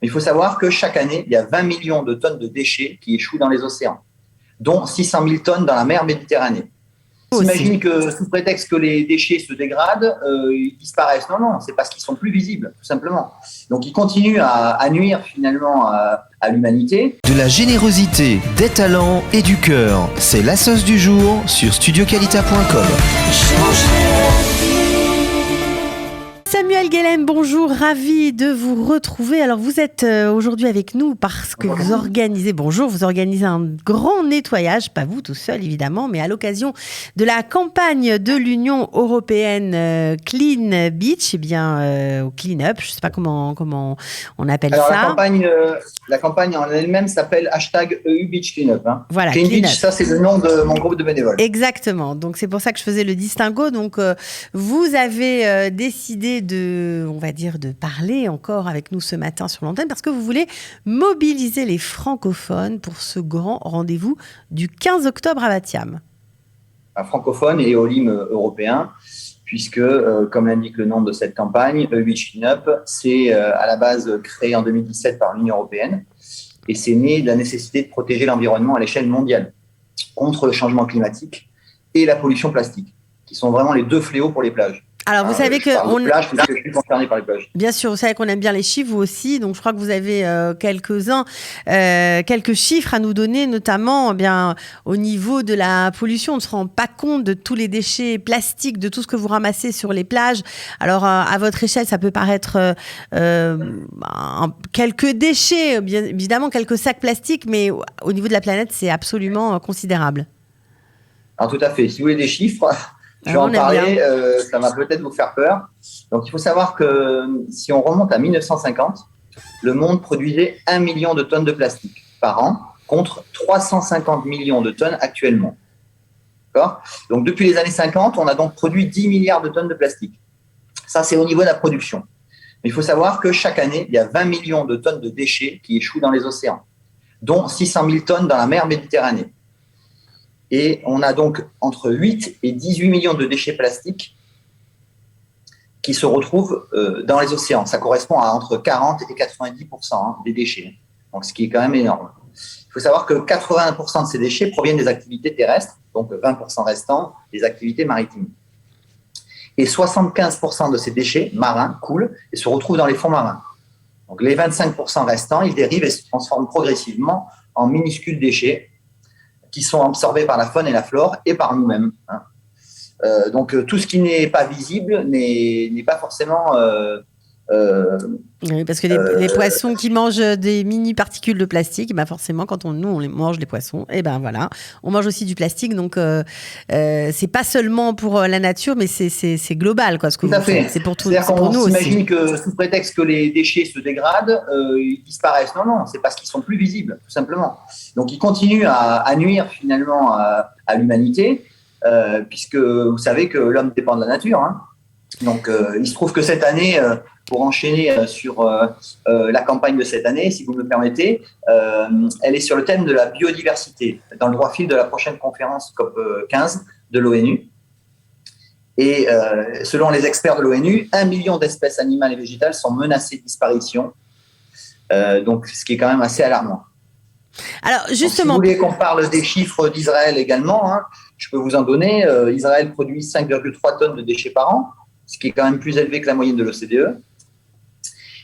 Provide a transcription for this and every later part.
Mais il faut savoir que chaque année, il y a 20 millions de tonnes de déchets qui échouent dans les océans, dont 600 000 tonnes dans la mer Méditerranée. On s'imagine que sous prétexte que les déchets se dégradent, ils disparaissent. Non, non, c'est parce qu'ils sont plus visibles, tout simplement. Donc ils continuent à nuire finalement à l'humanité. De la générosité, des talents et du cœur, c'est la sauce du jour sur studioqualita.com. Samuel Guélem, bonjour, ravi de vous retrouver. Alors vous êtes aujourd'hui avec nous parce que vous organisez un grand nettoyage, pas vous tout seul évidemment, mais à l'occasion de la campagne de l'Union européenne Clean Beach, au Clean Up, je ne sais pas comment on appelle ça. La campagne en elle-même s'appelle #EU Beach Cleanup. Voilà, Clean Beach, ça c'est le nom de mon groupe de bénévoles. Exactement, donc c'est pour ça que je faisais le distinguo. Donc vous avez décidé de parler encore avec nous ce matin sur l'antenne parce que vous voulez mobiliser les francophones pour ce grand rendez-vous du 15 octobre à Batiam. Francophone et Olim européen, puisque, comme l'indique le nom de cette campagne, Beach Cleanup, c'est à la base créé en 2017 par l'Union européenne et c'est né de la nécessité de protéger l'environnement à l'échelle mondiale contre le changement climatique et la pollution plastique, qui sont vraiment les deux fléaux pour les plages. Alors, vous savez que je suis concerné par les plages. Bien sûr, vous savez qu'on aime bien les chiffres, vous aussi. Donc, je crois que vous avez quelques chiffres à nous donner, notamment au niveau de la pollution. On ne se rend pas compte de tous les déchets plastiques, de tout ce que vous ramassez sur les plages. Alors, à votre échelle, ça peut paraître quelques déchets, bien évidemment, quelques sacs plastiques, mais au niveau de la planète, c'est absolument considérable. Alors, tout à fait. Si vous voulez des chiffres... Je vais en parler, ça va peut-être vous faire peur. Donc, il faut savoir que si on remonte à 1950, le monde produisait 1 million de tonnes de plastique par an contre 350 millions de tonnes actuellement. D'accord ? Donc, depuis les années 50, on a donc produit 10 milliards de tonnes de plastique. Ça, c'est au niveau de la production. Mais il faut savoir que chaque année, il y a 20 millions de tonnes de déchets qui échouent dans les océans, dont 600 000 tonnes dans la mer Méditerranée. Et on a donc entre 8 et 18 millions de déchets plastiques qui se retrouvent dans les océans. Ça correspond à entre 40 et 90% des déchets. Donc, ce qui est quand même énorme. Il faut savoir que 80% de ces déchets proviennent des activités terrestres, donc 20% restants des activités maritimes. Et 75% de ces déchets marins coulent et se retrouvent dans les fonds marins. Donc, les 25% restants, ils dérivent et se transforment progressivement en minuscules déchets qui sont absorbés par la faune et la flore et par nous-mêmes. Donc, tout ce qui n'est pas visible n'est pas forcément... oui, parce que les poissons qui mangent des mini-particules de plastique, forcément, quand on mange les poissons, on mange aussi du plastique. Donc, c'est pas seulement pour la nature, mais c'est global, quoi. Ce que tout à fait. C'est pour tout. C'est-à-dire c'est pour nous aussi. On s'imagine que sous prétexte que les déchets se dégradent, ils disparaissent. Non, non, c'est parce qu'ils sont plus visibles, tout simplement. Donc, ils continuent à nuire finalement à l'humanité, puisque vous savez que l'homme dépend de la nature. Donc, il se trouve que cette année, pour enchaîner sur la campagne de cette année, si vous me le permettez, elle est sur le thème de la biodiversité, dans le droit fil de la prochaine conférence COP15 de l'ONU. Et selon les experts de l'ONU, 1 million d'espèces animales et végétales sont menacées de disparition, donc ce qui est quand même assez alarmant. Alors, justement, donc, si vous voulez qu'on parle des chiffres d'Israël également, je peux vous en donner. Israël produit 5,3 tonnes de déchets par an, ce qui est quand même plus élevé que la moyenne de l'OCDE.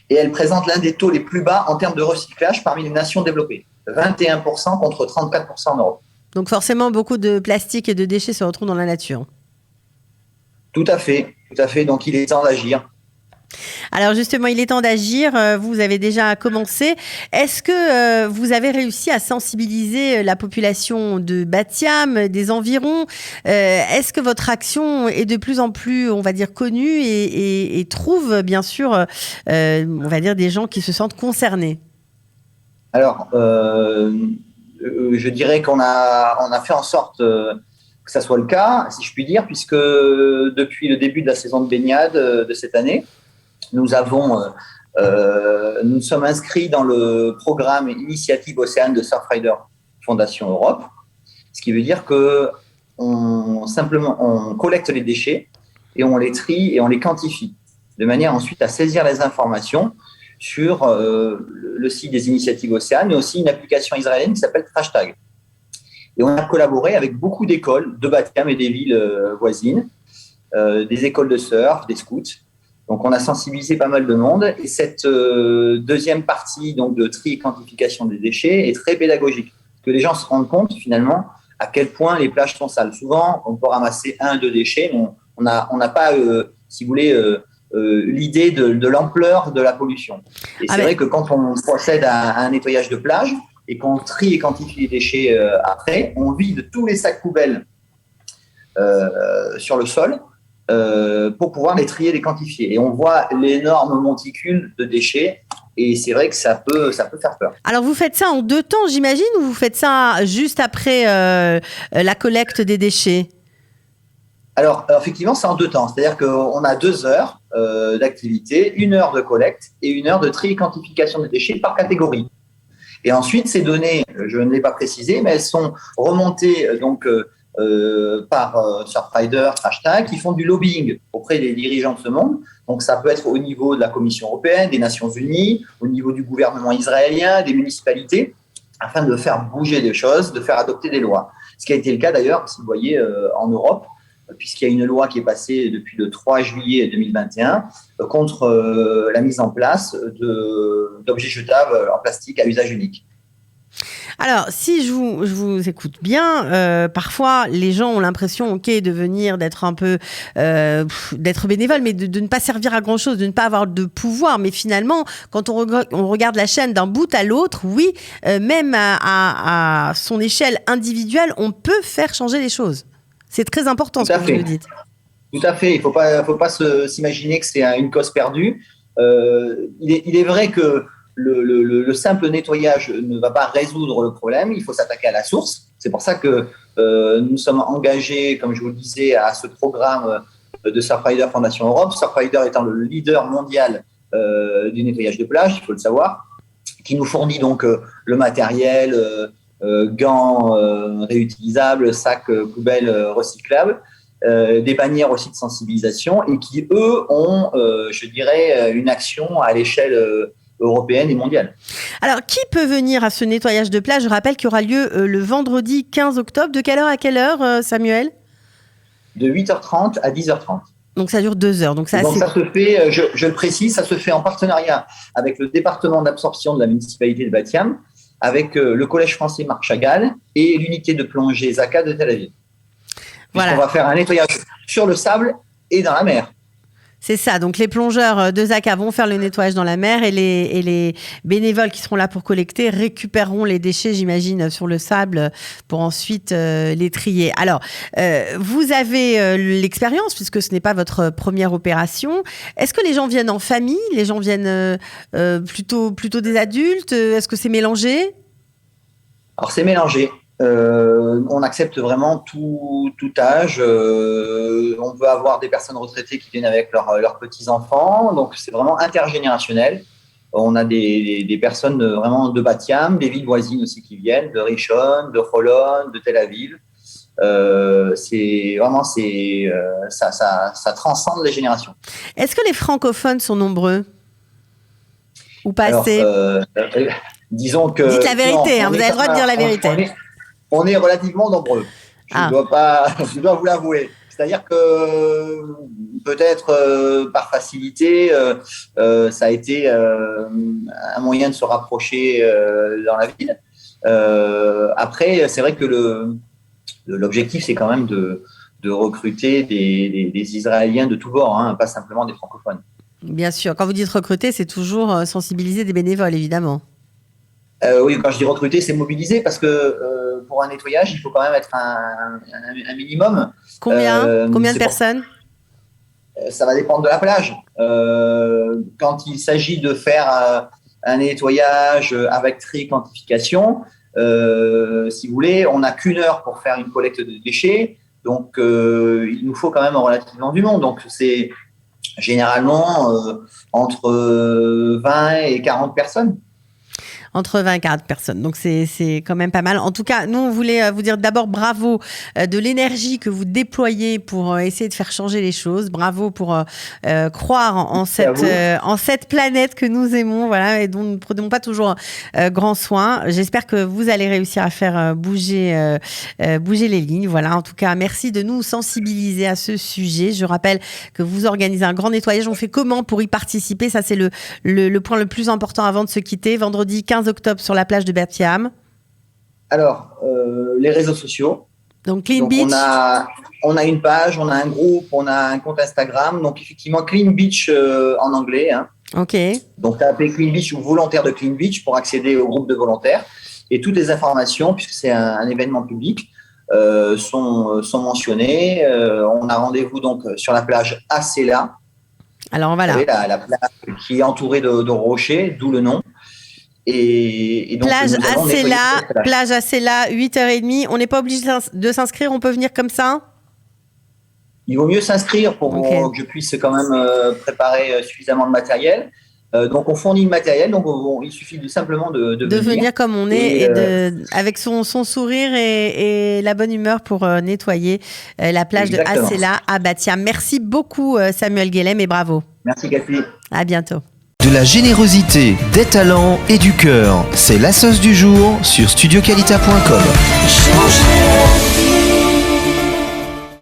Et elle présente l'un des taux les plus bas en termes de recyclage parmi les nations développées. 21% contre 34% en Europe. Donc forcément, beaucoup de plastique et de déchets se retrouvent dans la nature. Tout à fait. Donc il est temps d'agir. Alors justement, il est temps d'agir. Vous avez déjà commencé. Est-ce que vous avez réussi à sensibiliser la population de Batiam, des environs ? Est-ce que votre action est de plus en plus, on va dire, connue et trouve bien sûr, on va dire, des gens qui se sentent concernés ? Alors, je dirais qu'on a fait en sorte que ça soit le cas, si je puis dire, puisque depuis le début de la saison de baignade de cette année, nous sommes inscrits dans le programme Initiative Océane de Surfrider Fondation Europe, ce qui veut dire que on collecte les déchets et on les trie et on les quantifie, de manière ensuite à saisir les informations sur le site des initiatives Océane, mais aussi une application israélienne qui s'appelle Trashtag. Et on a collaboré avec beaucoup d'écoles de Bat Yam et des villes voisines, des écoles de surf, des scouts. Donc, on a sensibilisé pas mal de monde. Et cette deuxième partie donc, de tri et quantification des déchets est très pédagogique. Parce que les gens se rendent compte, finalement, à quel point les plages sont sales. Souvent, on peut ramasser 1-2 déchets, mais on n'a pas, si vous voulez, l'idée de l'ampleur de la pollution. Et c'est vrai que quand on procède à un nettoyage de plage et qu'on trie et quantifie les déchets après, on vide tous les sacs poubelles sur le sol, pour pouvoir les trier et les quantifier. Et on voit l'énorme monticule de déchets et c'est vrai que ça peut faire peur. Alors vous faites ça en 2 temps, j'imagine, ou vous faites ça juste après la collecte des déchets? Alors effectivement, c'est en 2 temps. C'est-à-dire qu'on a 2 heures d'activité, 1 heure de collecte et 1 heure de tri et quantification des déchets par catégorie. Et ensuite, ces données, je ne l'ai pas précisé, mais elles sont remontées par Surfrider, Trashtag, qui font du lobbying auprès des dirigeants de ce monde. Donc, ça peut être au niveau de la Commission européenne, des Nations Unies, au niveau du gouvernement israélien, des municipalités, afin de faire bouger des choses, de faire adopter des lois. Ce qui a été le cas d'ailleurs, si vous voyez, en Europe, puisqu'il y a une loi qui est passée depuis le 3 juillet 2021 contre la mise en place d'objets jetables en plastique à usage unique. Alors, si je vous écoute bien, parfois les gens ont l'impression, de venir, d'être un peu, d'être bénévole, mais de ne pas servir à grand chose, de ne pas avoir de pouvoir. Mais finalement, quand on regarde la chaîne d'un bout à l'autre, oui, même à son échelle individuelle, on peut faire changer les choses. C'est très important ce que vous nous dites. Tout à fait. Il faut pas s'imaginer que c'est une cause perdue. Il est vrai que le simple nettoyage ne va pas résoudre le problème. Il faut s'attaquer à la source. C'est pour ça que nous sommes engagés, comme je vous le disais, à ce programme de Surfrider Fondation Europe. Surfrider étant le leader mondial du nettoyage de plage, il faut le savoir, qui nous fournit donc le matériel, gants réutilisables, sacs poubelles recyclables, des bannières aussi de sensibilisation et qui, eux, ont, je dirais, une action à l'échelle européenne et mondiale. Alors, qui peut venir à ce nettoyage de plage? Je rappelle qu'il y aura lieu le vendredi 15 octobre. De quelle heure à quelle heure, Samuel? De 8h30 à 10h30. Donc, ça dure 2 heures. Donc, ça se fait, je le précise, ça se fait en partenariat avec le département d'absorption de la municipalité de Bat Yam, avec le Collège français Marc Chagall et l'unité de plongée Zaka de Tel Aviv. Voilà. On va faire un nettoyage sur le sable et dans la mer. C'est ça, donc les plongeurs de Zaka vont faire le nettoyage dans la mer et les bénévoles qui seront là pour collecter récupéreront les déchets, j'imagine, sur le sable pour ensuite les trier. Alors, vous avez l'expérience puisque ce n'est pas votre première opération. Est-ce que les gens viennent en famille? Les gens viennent plutôt des adultes? Est-ce que c'est mélangé? Alors, c'est mélangé. On accepte vraiment tout âge. On peut avoir des personnes retraitées qui viennent avec leurs petits-enfants. Donc, c'est vraiment intergénérationnel. On a des personnes vraiment de Bat Yam, des villes voisines aussi qui viennent, de Rishon, de Holon, de Tel Aviv. Ça transcende les générations. Est-ce que les francophones sont nombreux ou pas assez? Disons que... Dites la vérité, vous avez le droit de dire la vérité. On est relativement nombreux. Je dois vous l'avouer. C'est-à-dire que peut-être par facilité, ça a été un moyen de se rapprocher dans la ville. Après, c'est vrai que l'objectif, c'est quand même de recruter des Israéliens de tous bords, pas simplement des francophones. Bien sûr. Quand vous dites recruter, c'est toujours sensibiliser des bénévoles, évidemment. Oui, quand je dis recruter, c'est mobiliser parce que pour un nettoyage, il faut quand même être un minimum. Combien de personnes? Ça va dépendre de la plage. Quand il s'agit de faire un nettoyage avec tri et quantification, si vous voulez, on n'a qu'1 heure pour faire une collecte de déchets. Donc, il nous faut quand même relativement du monde. Donc, c'est généralement entre 20 et 40 personnes. Entre 20 et 40 personnes. Donc, c'est quand même pas mal. En tout cas, nous, on voulait vous dire d'abord bravo de l'énergie que vous déployez pour essayer de faire changer les choses. Bravo pour croire en cette planète que nous aimons, voilà, et dont nous ne prenons pas toujours grand soin. J'espère que vous allez réussir à faire bouger les lignes. Voilà. En tout cas, merci de nous sensibiliser à ce sujet. Je rappelle que vous organisez un grand nettoyage. On fait comment pour y participer? Ça, c'est le point le plus important avant de se quitter. Vendredi 15 octobre sur la plage de Berthiam. Alors, les réseaux sociaux. Donc, Clean Beach. On a une page, on a un groupe, on a un compte Instagram. Donc, effectivement, Clean Beach en anglais. Hein. OK. Donc, tapez Clean Beach ou volontaire de Clean Beach pour accéder au groupe de volontaires. Et toutes les informations, puisque c'est un événement public, sont mentionnées. On a rendez-vous donc sur la plage Acela. Alors, voilà. Vous savez, la plage qui est entourée de rochers, d'où le nom. Et donc, plage Acela, 8h30. On n'est pas obligé de s'inscrire, on peut venir comme ça? Il vaut mieux s'inscrire pour que je puisse quand même préparer suffisamment de matériel. Donc, on fournit le matériel, donc il suffit simplement de venir comme on est, avec son sourire et la bonne humeur pour nettoyer la plage de Acela à Berthiam. Merci beaucoup Samuel Guélem et bravo. Merci Cathy. À bientôt. De la générosité, des talents et du cœur, c'est la sauce du jour sur studioqualita.com.